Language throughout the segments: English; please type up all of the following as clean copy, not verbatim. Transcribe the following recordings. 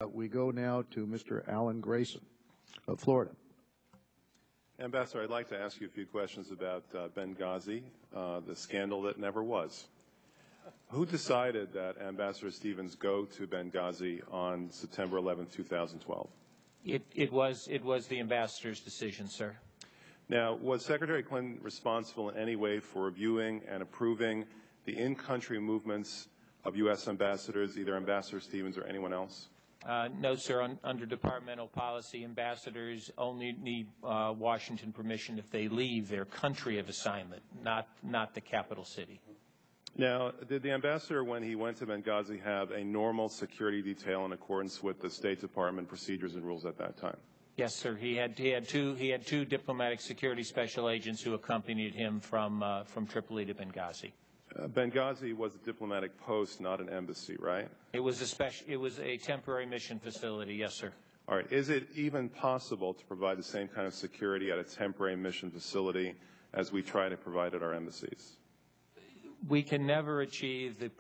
We go now to Mr. Alan Grayson of Florida. Ambassador, I'd like to ask you a few questions about Benghazi, the scandal that never was. Who decided that Ambassador Stevens go to Benghazi on September 11, 2012? It was the ambassador's decision, sir. Now, was Secretary Clinton responsible in any way for reviewing and approving the in-country movements of U.S. ambassadors, either Ambassador Stevens or anyone else? No, sir. Under departmental policy, ambassadors only need Washington permission if they leave their country of assignment, not the capital city. Now, did the ambassador, when he went to Benghazi, have a normal security detail in accordance with the State Department procedures and rules at that time? Yes, sir. He had two diplomatic security special agents who accompanied him from Tripoli to Benghazi. Benghazi was a diplomatic post, not an embassy, right? It was a temporary mission facility, yes, sir. All right. Is it even possible to provide the same kind of security at a temporary mission facility as we try to provide at our embassies? We can never achieve the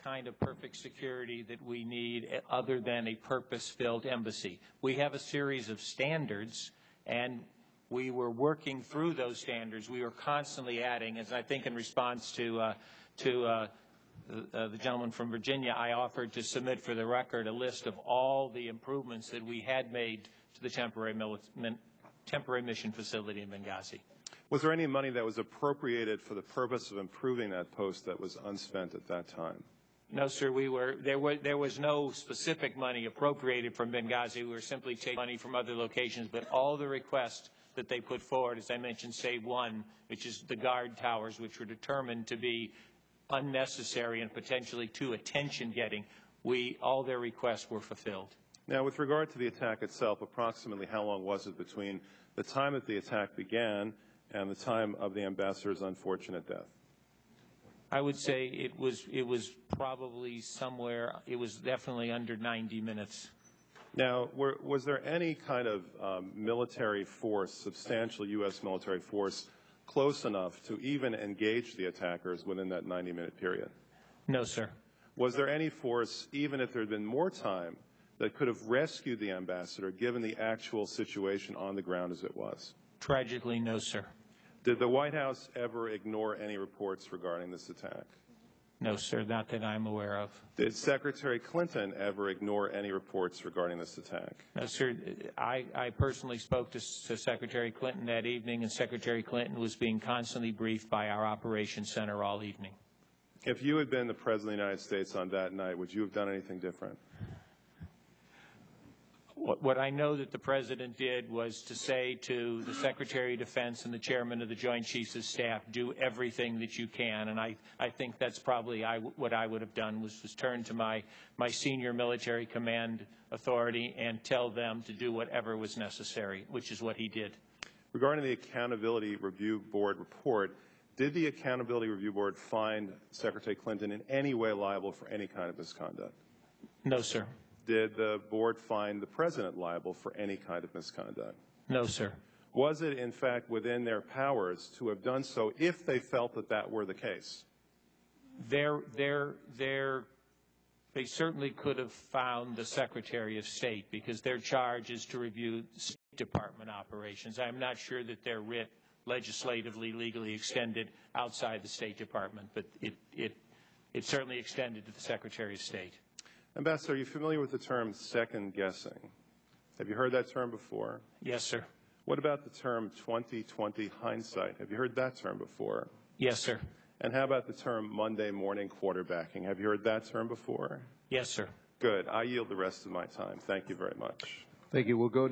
kind of perfect security that we need other than a purpose-filled embassy. We have a series of standards, and we were working through those standards. We were constantly adding, as I think in response to the gentleman from Virginia, I offered to submit for the record a list of all the improvements that we had made to the temporary mission facility in Benghazi. Was there any money that was appropriated for the purpose of improving that post that was unspent at that time? No, sir. There was no specific money appropriated from Benghazi. We were simply taking money from other locations, but all the requests that they put forward, as I mentioned, save one, which is the guard towers, which were determined to be unnecessary and potentially too attention-getting. All their requests were fulfilled. Now, with regard to the attack itself, approximately how long was it between the time that the attack began and the time of the ambassador's unfortunate death? I would say it was probably somewhere, it was definitely under 90 minutes. Now, was there any kind of military force, substantial U.S. military force, close enough to even engage the attackers within that 90-minute period? No, sir. Was there any force, even if there had been more time, that could have rescued the ambassador given the actual situation on the ground as it was? Tragically, no, sir. Did the White House ever ignore any reports regarding this attack? No, sir, not that I'm aware of. Did Secretary Clinton ever ignore any reports regarding this attack? No, sir. I personally spoke to Secretary Clinton that evening, and Secretary Clinton was being constantly briefed by our operations center all evening. If you had been the President of the United States on that night, would you have done anything different? What I know that the President did was to say to the Secretary of Defense and the Chairman of the Joint Chiefs of Staff, do everything that you can. And I think that's probably what I would have done was turn to my senior military command authority and tell them to do whatever was necessary, which is what he did. Regarding the Accountability Review Board report, did the Accountability Review Board find Secretary Clinton in any way liable for any kind of misconduct? No, sir. Did the board find the President liable for any kind of misconduct? No, sir. Was it, in fact, within their powers to have done so if they felt that that were the case? They certainly could have found the Secretary of State because their charge is to review State Department operations. I'm not sure that their writ legislatively, legally extended outside the State Department, but it certainly extended to the Secretary of State. Ambassador, are you familiar with the term second guessing? Have you heard that term before? Yes, sir. What about the term 20/20 hindsight? Have you heard that term before? Yes, sir. And how about the term Monday morning quarterbacking? Have you heard that term before? Yes, sir. Good. I yield the rest of my time. Thank you very much. Thank you. We'll go now.